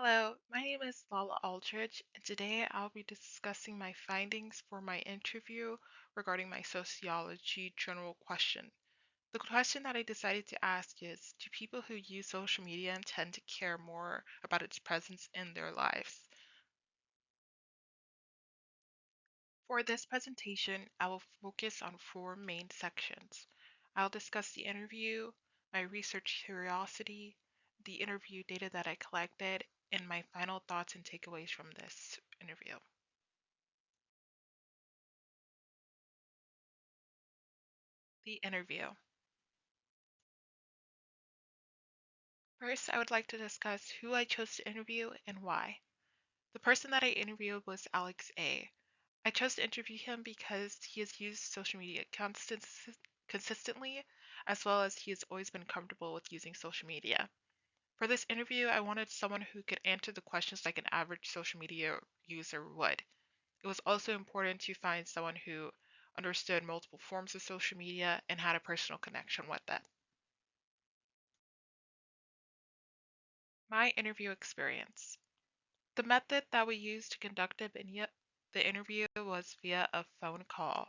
Hello, my name is LaiLai Aldridge, and today I'll be discussing my findings for my interview regarding my sociology general question. The question that I decided to ask is, do people who use social media tend to care more about its presence in their lives? For this presentation, I will focus on four main sections. I'll discuss the interview, my research curiosity, the interview data that I collected, and my final thoughts and takeaways from this interview. The interview. First, I would like to discuss who I chose to interview and why. The person that I interviewed was Alex A. I chose to interview him because he has used social media consistently, as well as he has always been comfortable with using social media. For this interview, I wanted someone who could answer the questions like an average social media user would. It was also important to find someone who understood multiple forms of social media and had a personal connection with it. My interview experience. The method that we used to conduct the interview was via a phone call.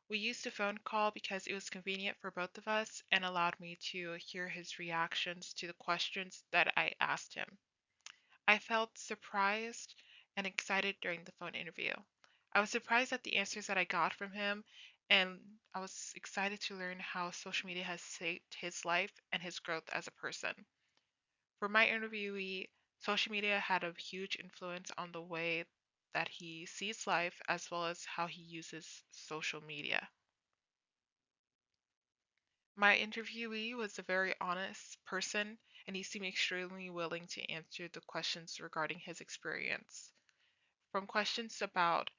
We used a phone call because it was convenient for both of us and allowed me to hear his reactions to the questions that I asked him. I felt surprised and excited during the phone interview. I was surprised at the answers that I got from him, and I was excited to learn how social media has shaped his life and his growth as a person. For my interviewee, social media had a huge influence on the way that he sees life as well as how he uses social media. My interviewee was a very honest person, and he seemed extremely willing to answer the questions regarding his experience. From questions about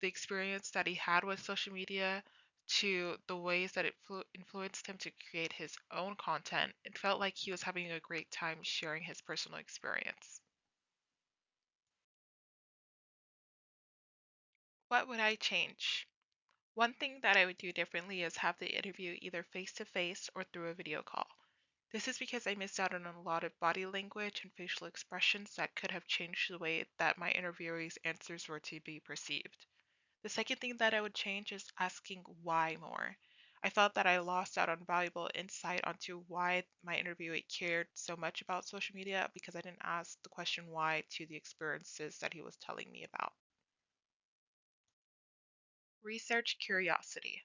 the experience that he had with social media to the ways that it influenced him to create his own content, it felt like he was having a great time sharing his personal experience. What would I change? One thing that I would do differently is have the interview either face to face or through a video call. This is because I missed out on a lot of body language and facial expressions that could have changed the way that my interviewee's answers were to be perceived. The second thing that I would change is asking why more. I felt that I lost out on valuable insight onto why my interviewee cared so much about social media because I didn't ask the question why to the experiences that he was telling me about. Research curiosity.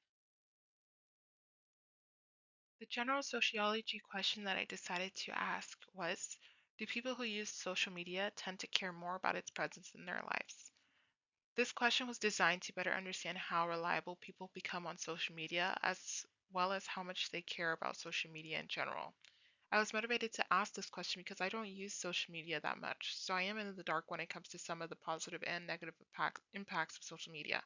The general sociology question that I decided to ask was, do people who use social media tend to care more about its presence in their lives? This question was designed to better understand how reliable people become on social media, as well as how much they care about social media in general. I was motivated to ask this question because I don't use social media that much, so I am in the dark when it comes to some of the positive and negative impacts of social media.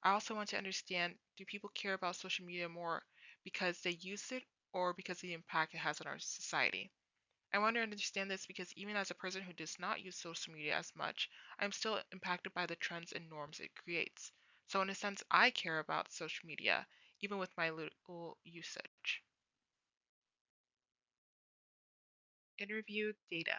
I also want to understand, do people care about social media more because they use it or because of the impact it has on our society? I want to understand this because even as a person who does not use social media as much, I'm still impacted by the trends and norms it creates. So, in a sense, I care about social media, even with my little usage. Interview data.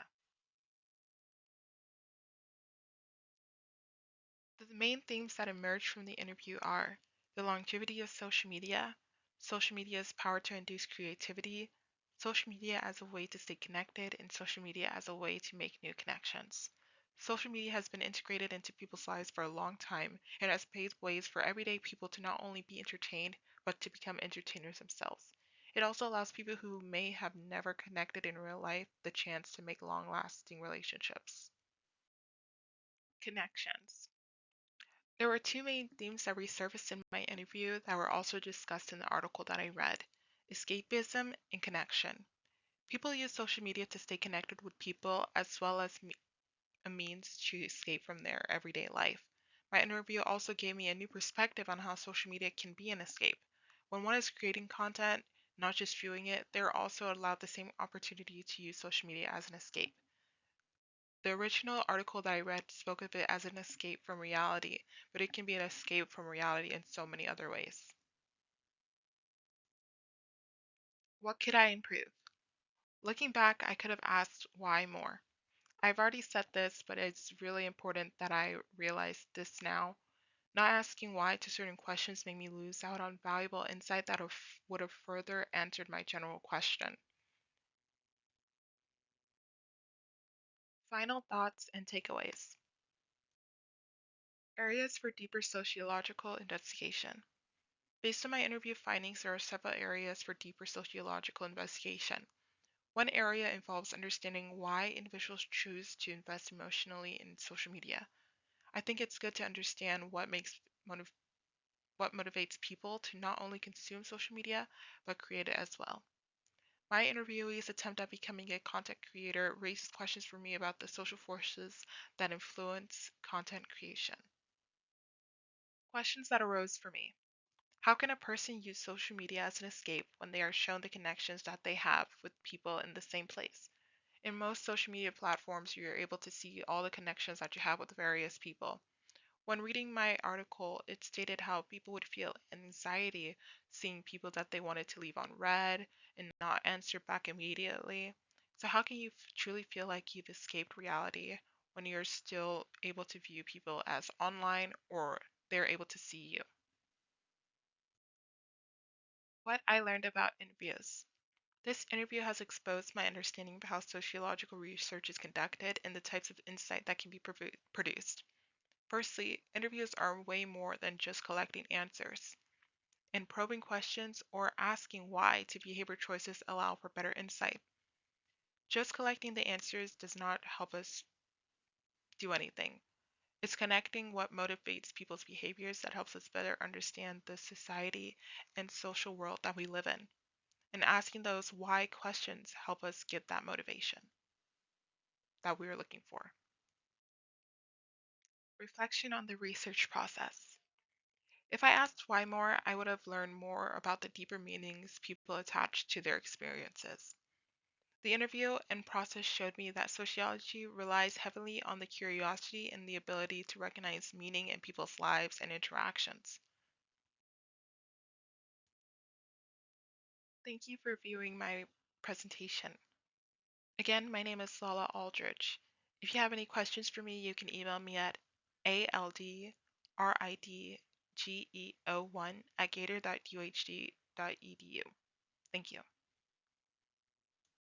The main themes that emerge from the interview are the longevity of social media's power to induce creativity, social media as a way to stay connected, and social media as a way to make new connections. Social media has been integrated into people's lives for a long time and has paved ways for everyday people to not only be entertained, but to become entertainers themselves. It also allows people who may have never connected in real life the chance to make long lasting relationships. Connections. There were two main themes that resurfaced in my interview that were also discussed in the article that I read: escapism and connection. People use social media to stay connected with people as well as a means to escape from their everyday life. My interview also gave me a new perspective on how social media can be an escape. When one is creating content, not just viewing it, they're also allowed the same opportunity to use social media as an escape. The original article that I read spoke of it as an escape from reality, but it can be an escape from reality in so many other ways. What could I improve? Looking back, I could have asked why more. I've already said this, but it's really important that I realize this now. Not asking why to certain questions make me lose out on valuable insight that would have further answered my general question. Final thoughts and takeaways. Areas for deeper sociological investigation. Based on my interview findings, there are several areas for deeper sociological investigation. One area involves understanding why individuals choose to invest emotionally in social media. I think it's good to understand motiv- what motivates people to not only consume social media, but create it as well. My interviewee's attempt at becoming a content creator raises questions for me about the social forces that influence content creation. Questions that arose for me. How can a person use social media as an escape when they are shown the connections that they have with people in the same place? In most social media platforms, you're able to see all the connections that you have with various people. When reading my article, it stated how people would feel anxiety seeing people that they wanted to leave on read and not answer back immediately. So, how can you truly feel like you've escaped reality when you're still able to view people as online or they're able to see you? What I learned about interviews. This interview has exposed my understanding of how sociological research is conducted and the types of insight that can be produced. Firstly, interviews are way more than just collecting answers. And probing questions or asking why to behavior choices allow for better insight. Just collecting the answers does not help us do anything. It's connecting what motivates people's behaviors that helps us better understand the society and social world that we live in. And asking those why questions help us get that motivation that we are looking for. Reflection on the research process. If I asked why more, I would have learned more about the deeper meanings people attach to their experiences. The interview and process showed me that sociology relies heavily on the curiosity and the ability to recognize meaning in people's lives and interactions. Thank you for viewing my presentation. Again, my name is LaiLai Aldridge. If you have any questions for me, you can email me at aldridge1 at gator.uhd.edu. Thank you.